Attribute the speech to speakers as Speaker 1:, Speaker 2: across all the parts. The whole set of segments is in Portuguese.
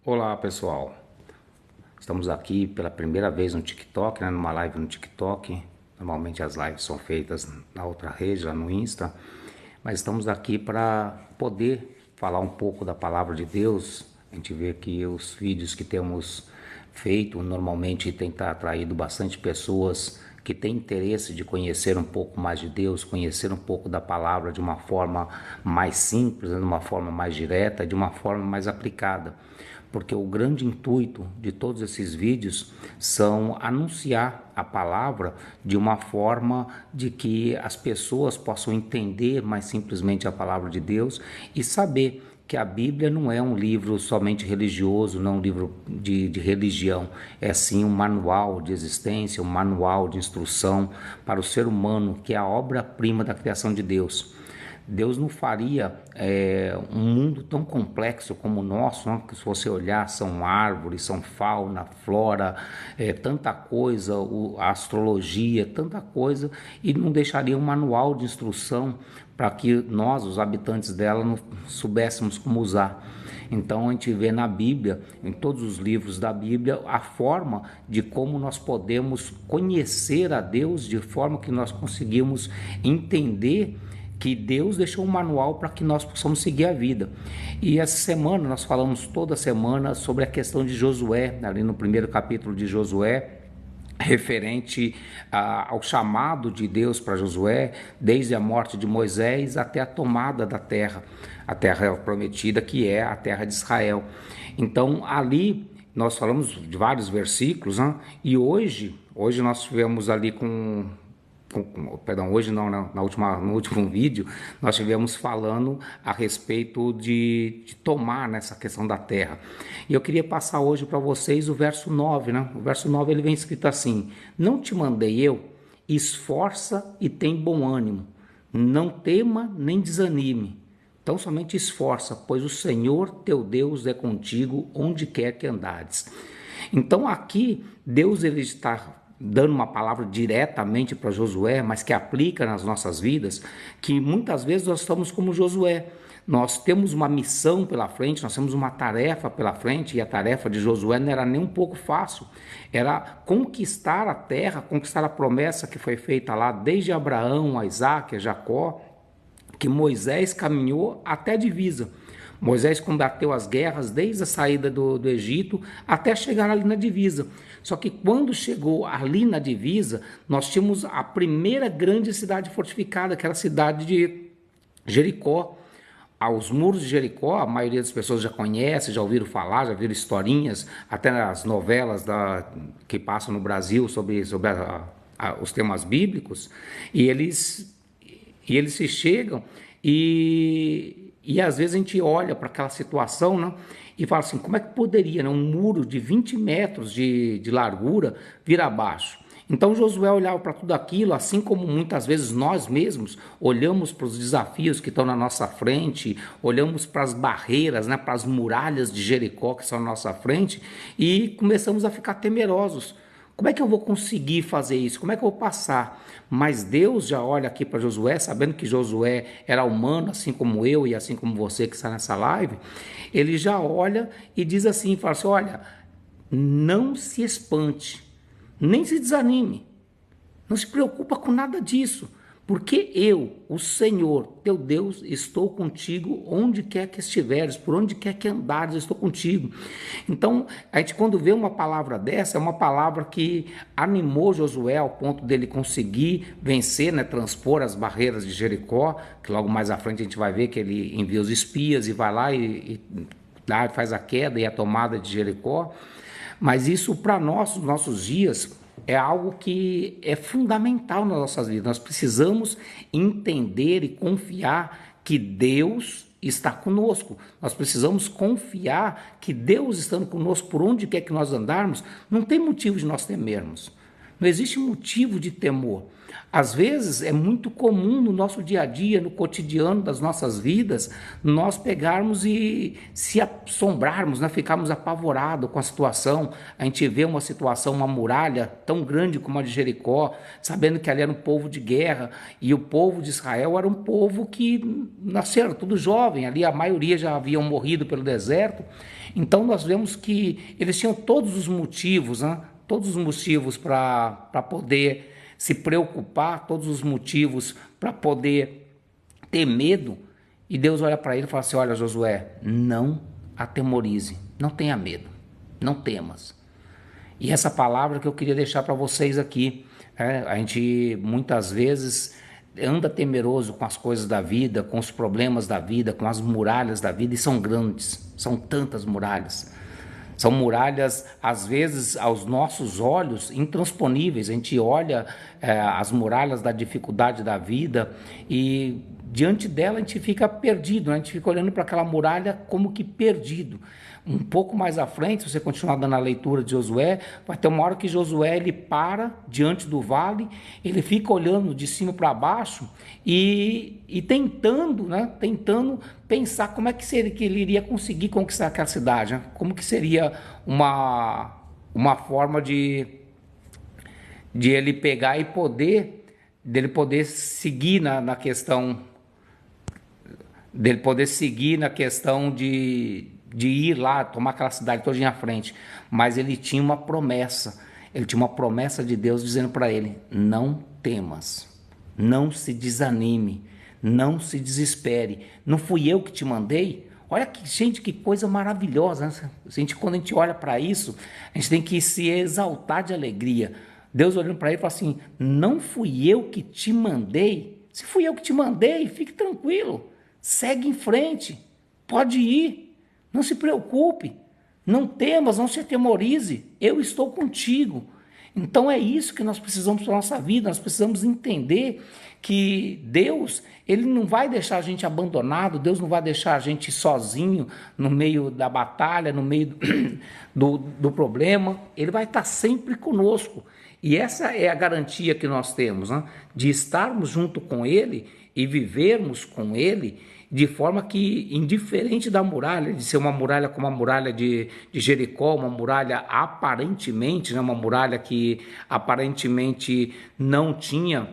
Speaker 1: Olá pessoal, estamos aqui pela primeira vez no TikTok, numa live no TikTok. Normalmente as lives são feitas na outra rede, lá no Insta, mas estamos aqui para poder falar um pouco da palavra de Deus. A gente vê que os vídeos que temos feito normalmente tem atraído bastante pessoas que têm interesse de conhecer um pouco mais de Deus, conhecer um pouco da palavra de uma forma mais simples, de uma forma mais direta, de uma forma mais aplicada. Porque o grande intuito de todos esses vídeos são anunciar a palavra de uma forma de que as pessoas possam entender mais simplesmente a palavra de Deus e saber que a Bíblia não é um livro somente religioso, não é um livro de religião, é sim um manual de existência, um manual de instrução para o ser humano, que é a obra-prima da criação de Deus. Deus não faria um mundo tão complexo como o nosso, né? Que se você olhar, são árvores, são fauna, flora, tanta coisa, a astrologia, tanta coisa, e não deixaria um manual de instrução para que nós, os habitantes dela, não soubéssemos como usar. Então a gente vê na Bíblia, em todos os livros da Bíblia, a forma de como nós podemos conhecer a Deus, de forma que nós conseguimos entender que Deus deixou um manual para que nós possamos seguir a vida. E essa semana nós falamos toda semana sobre a questão de Josué, ali no primeiro capítulo de Josué, referente ao chamado de Deus para Josué, desde a morte de Moisés até a tomada da terra, a terra prometida, que é a terra de Israel. Então ali nós falamos de vários versículos, né? E hoje nós tivemos ali hoje não, no último vídeo, nós estivemos falando a respeito de tomar nessa questão da terra. E eu queria passar hoje para vocês o verso 9, né? O verso 9 ele vem escrito assim: não te mandei eu, esforça e tem bom ânimo, não tema nem desanime. Então somente esforça, pois o Senhor teu Deus é contigo onde quer que andares. Então aqui Deus ele está dando uma palavra diretamente para Josué, mas que aplica nas nossas vidas, que muitas vezes nós estamos como Josué. Nós temos uma missão pela frente, nós temos uma tarefa pela frente, e a tarefa de Josué não era nem um pouco fácil. Era conquistar a terra, conquistar a promessa que foi feita lá desde Abraão, a Isaac, a Jacó, que Moisés caminhou até a divisa. Moisés combateu as guerras desde a saída do Egito até chegar ali na divisa. Só que quando chegou ali na divisa, nós tínhamos a primeira grande cidade fortificada, que era a cidade de Jericó. Aos muros de Jericó, a maioria das pessoas já conhece, já ouviram falar, já viram historinhas, até as novelas que passam no Brasil sobre os temas bíblicos, e eles se chegam e às vezes a gente olha para aquela situação, né, e fala assim, como é que poderia, né, um muro de 20 metros de largura vir abaixo? Então Josué olhava para tudo aquilo, assim como muitas vezes nós mesmos olhamos para os desafios que estão na nossa frente, olhamos para as barreiras, né, para as muralhas de Jericó que estão na nossa frente, e começamos a ficar temerosos. Como é que eu vou conseguir fazer isso? Como é que eu vou passar? Mas Deus já olha aqui para Josué, sabendo que Josué era humano, assim como eu e assim como você que está nessa live. Ele já olha e diz assim, fala assim, olha, não se espante, nem se desanime, não se preocupa com nada disso, porque eu, o Senhor, teu Deus, estou contigo onde quer que estiveres, por onde quer que andares, eu estou contigo. Então, a gente quando vê uma palavra dessa, é uma palavra que animou Josué ao ponto dele conseguir vencer, né, transpor as barreiras de Jericó, que logo mais à frente a gente vai ver que ele envia os espias e vai lá e faz a queda e a tomada de Jericó. Mas isso para nós, nos nossos dias, é algo que é fundamental nas nossas vidas. Nós precisamos entender e confiar que Deus está conosco. Nós precisamos confiar que Deus estando conosco por onde quer que nós andarmos, não tem motivo de nós temermos. Não existe motivo de temor. Às vezes é muito comum no nosso dia a dia, no cotidiano das nossas vidas, nós pegarmos e se assombrarmos, né? Ficarmos apavorados com a situação. A gente vê uma situação, uma muralha tão grande como a de Jericó, sabendo que ali era um povo de guerra, e o povo de Israel era um povo que nasceram tudo jovem, ali a maioria já haviam morrido pelo deserto. Então nós vemos que eles tinham todos os motivos, né? Todos os motivos para poder se preocupar, todos os motivos para poder ter medo. E Deus olha para ele e fala assim: olha, Josué, não atemorize, não tenha medo, não temas. E essa palavra que eu queria deixar para vocês aqui, a gente muitas vezes anda temeroso com as coisas da vida, com os problemas da vida, com as muralhas da vida, e são grandes, são tantas muralhas. São muralhas, às vezes, aos nossos olhos, intransponíveis. A gente olha as muralhas da dificuldade da vida e diante dela a gente fica perdido, né? A gente fica olhando para aquela muralha como que perdido. Um pouco mais à frente, se você continuar dando a leitura de Josué, vai ter uma hora que Josué ele para diante do vale, ele fica olhando de cima para baixo e tentando, né? Tentando pensar como é que seria que ele iria conseguir conquistar aquela cidade, né? Como que seria uma forma de ele pegar e dele poder seguir na questão de ir lá, tomar aquela cidade toda à frente. Mas ele tinha uma promessa de Deus dizendo para ele: não temas, não se desanime, não se desespere, não fui eu que te mandei? Olha que, gente, que coisa maravilhosa, né? Quando a gente olha para isso, a gente tem que se exaltar de alegria. Deus olhando para ele e fala assim: não fui eu que te mandei? Se fui eu que te mandei, fique tranquilo, segue em frente, pode ir. Não se preocupe, não temas, não se atemorize, eu estou contigo. Então é isso que nós precisamos para a nossa vida. Nós precisamos entender que Deus, Ele não vai deixar a gente abandonado, Deus não vai deixar a gente sozinho no meio da batalha, no meio do problema. Ele vai estar sempre conosco. E essa é a garantia que nós temos, né? De estarmos junto com Ele e vivermos com Ele, de forma que, indiferente da muralha, de ser uma muralha como a muralha de Jericó, uma muralha aparentemente, né, uma muralha que aparentemente não tinha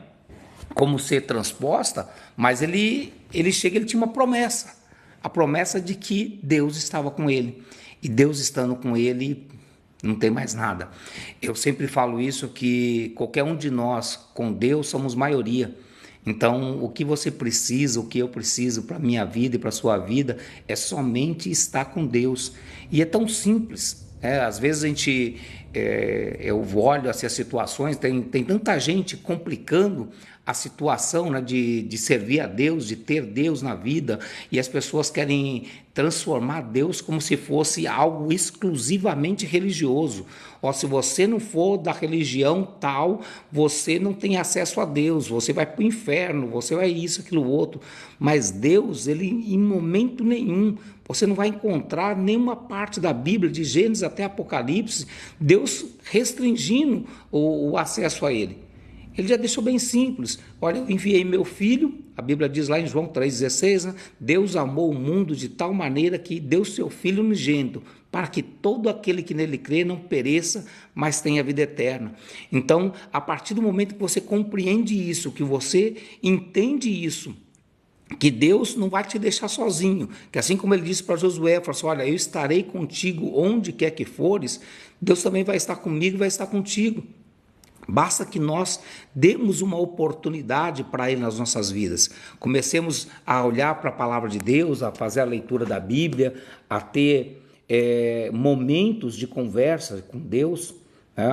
Speaker 1: como ser transposta, mas ele chega, ele tinha uma promessa, a promessa de que Deus estava com ele, e Deus estando com ele, não tem mais nada. Eu sempre falo isso, que qualquer um de nós com Deus somos maioria. Então, o que você precisa, o que eu preciso para a minha vida e para a sua vida é somente estar com Deus. E é tão simples. Às vezes eu olho assim, as situações, tem tanta gente complicando a situação, né, de servir a Deus, de ter Deus na vida, e as pessoas querem transformar Deus como se fosse algo exclusivamente religioso. Se você não for da religião tal, você não tem acesso a Deus, você vai para o inferno, você vai isso, aquilo, outro. Mas Deus, ele em momento nenhum, você não vai encontrar nenhuma parte da Bíblia, de Gênesis até Apocalipse, Deus restringindo o acesso a ele. Ele já deixou bem simples: olha, eu enviei meu filho, a Bíblia diz lá em João 3,16, né? Deus amou o mundo de tal maneira que deu seu filho unigênito, para que todo aquele que nele crê não pereça, mas tenha vida eterna. Então, a partir do momento que você compreende isso, que você entende isso, que Deus não vai te deixar sozinho, que assim como ele disse para Josué, falou assim: olha, eu estarei contigo onde quer que fores, Deus também vai estar comigo, vai estar contigo. Basta que nós demos uma oportunidade para Ele nas nossas vidas. Comecemos a olhar para a palavra de Deus, a fazer a leitura da Bíblia, a ter momentos de conversa com Deus.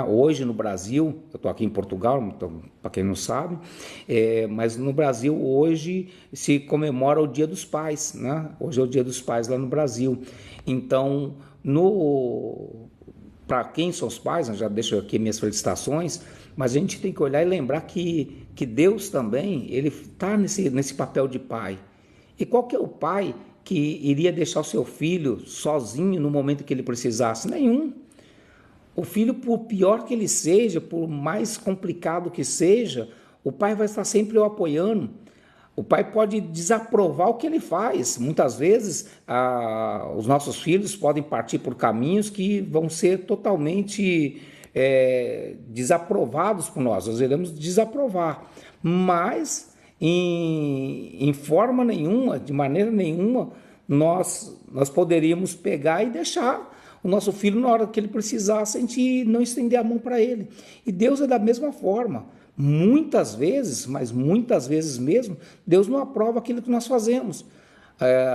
Speaker 1: Hoje no Brasil, eu estou aqui em Portugal, então, para quem não sabe, mas no Brasil hoje se comemora o Dia dos Pais, né? Hoje é o Dia dos Pais lá no Brasil. Então, para quem são os pais, já deixo aqui minhas felicitações, mas a gente tem que olhar e lembrar que Deus também, ele está nesse papel de pai. E qual que é o pai que iria deixar o seu filho sozinho no momento que ele precisasse? Nenhum. O filho, por pior que ele seja, por mais complicado que seja, o pai vai estar sempre o apoiando. O pai pode desaprovar o que ele faz. Muitas vezes, os nossos filhos podem partir por caminhos que vão ser totalmente desaprovados por nós. Nós iremos desaprovar. Mas, em forma nenhuma, de maneira nenhuma, nós poderíamos pegar e deixar o nosso filho na hora que ele precisasse, a gente não estender a mão para ele. E Deus é da mesma forma. Muitas vezes, mas muitas vezes mesmo, Deus não aprova aquilo que nós fazemos.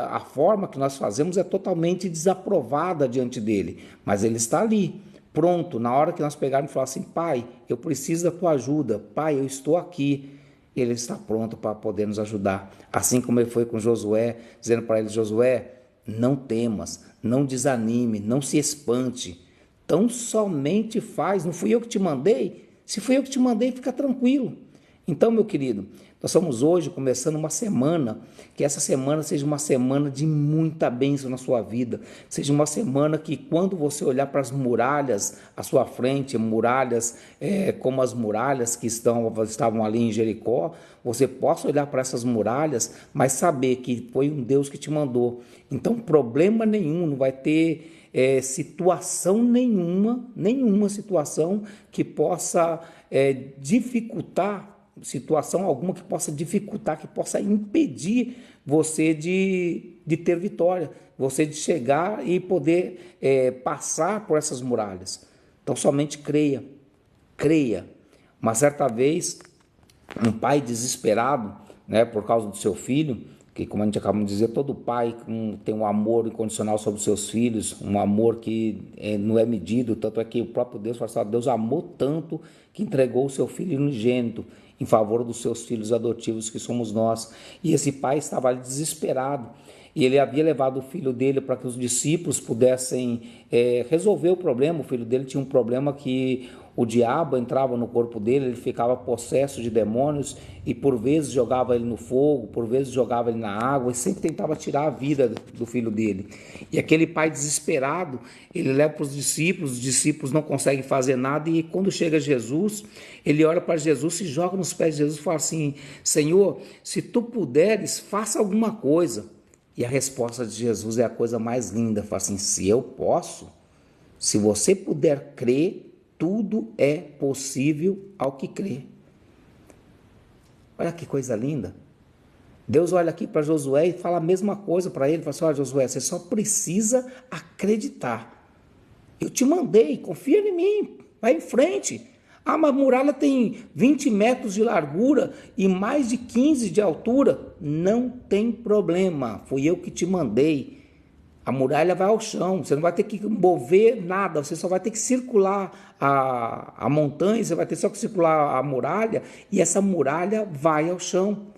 Speaker 1: A forma que nós fazemos é totalmente desaprovada diante dele, mas ele está ali, pronto, na hora que nós pegarmos e falar assim: pai, eu preciso da tua ajuda, pai, eu estou aqui. Ele está pronto para poder nos ajudar, assim como ele foi com Josué, dizendo para ele: Josué, não temas, não desanime, não se espante, tão somente faz. Não fui eu que te mandei? Se fui eu que te mandei, fica tranquilo. Então, meu querido, nós estamos hoje começando uma semana, que essa semana seja uma semana de muita bênção na sua vida, seja uma semana que, quando você olhar para as muralhas à sua frente, muralhas como as muralhas que estavam ali em Jericó, você possa olhar para essas muralhas, mas saber que foi um Deus que te mandou. Então, problema nenhum, não vai ter situação nenhuma situação que possa dificultar, situação alguma que possa dificultar, que possa impedir você de ter vitória, você de chegar e poder passar por essas muralhas. Então, somente creia. Uma certa vez, um pai desesperado, por causa do seu filho, que, como a gente acabou de dizer, todo pai tem um amor incondicional sobre os seus filhos, um amor que não é medido, tanto é que o próprio Deus fala assim: Deus amou tanto que entregou o seu filho unigênito em favor dos seus filhos adotivos, que somos nós. E esse pai estava ali desesperado, e ele havia levado o filho dele para que os discípulos pudessem resolver o problema. O filho dele tinha um problema que o diabo entrava no corpo dele, ele ficava possesso de demônios e por vezes jogava ele no fogo, por vezes jogava ele na água e sempre tentava tirar a vida do filho dele. E aquele pai desesperado, ele leva para os discípulos não conseguem fazer nada, e quando chega Jesus, ele olha para Jesus, se joga nos pés de Jesus e fala assim: Senhor, se tu puderes, faça alguma coisa. E a resposta de Jesus é a coisa mais linda, fala assim: se eu posso, se você puder crer, tudo é possível ao que crê. Olha que coisa linda. Deus olha aqui para Josué e fala a mesma coisa para ele. Fala assim: olha, Josué, você só precisa acreditar. Eu te mandei, confia em mim, vai em frente. Mas a muralha tem 20 metros de largura e mais de 15 de altura. Não tem problema, fui eu que te mandei. A muralha vai ao chão, você não vai ter que mover nada, você só vai ter que circular a montanha, você vai ter só que circular a muralha, e essa muralha vai ao chão.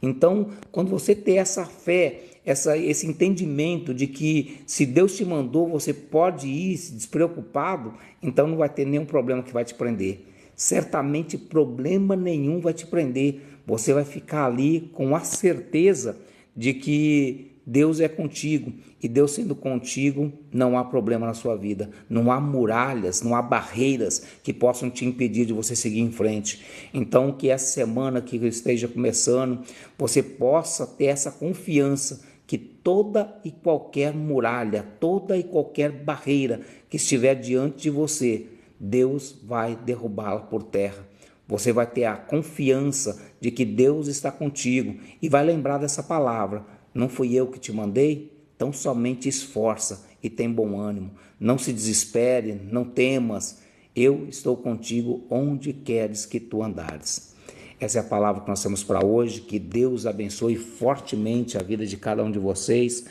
Speaker 1: Então, quando você ter essa fé, esse entendimento de que se Deus te mandou, você pode ir despreocupado, então não vai ter nenhum problema que vai te prender. Certamente problema nenhum vai te prender. Você vai ficar ali com a certeza de que Deus é contigo, e Deus sendo contigo, não há problema na sua vida, não há muralhas, não há barreiras que possam te impedir de você seguir em frente. Então, que essa semana que esteja começando, você possa ter essa confiança que toda e qualquer muralha, toda e qualquer barreira que estiver diante de você, Deus vai derrubá-la por terra. Você vai ter a confiança de que Deus está contigo e vai lembrar dessa palavra: não fui eu que te mandei? Então somente esforça e tem bom ânimo. Não se desespere, não temas. Eu estou contigo onde queres que tu andares. Essa é a palavra que nós temos para hoje. Que Deus abençoe fortemente a vida de cada um de vocês.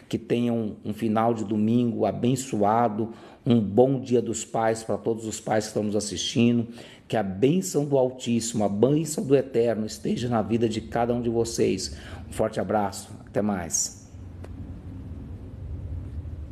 Speaker 1: Que tenham um final de domingo abençoado. Um bom Dia dos Pais para todos os pais que estão nos assistindo. Que a bênção do Altíssimo, a bênção do Eterno esteja na vida de cada um de vocês. Um forte abraço. Até mais.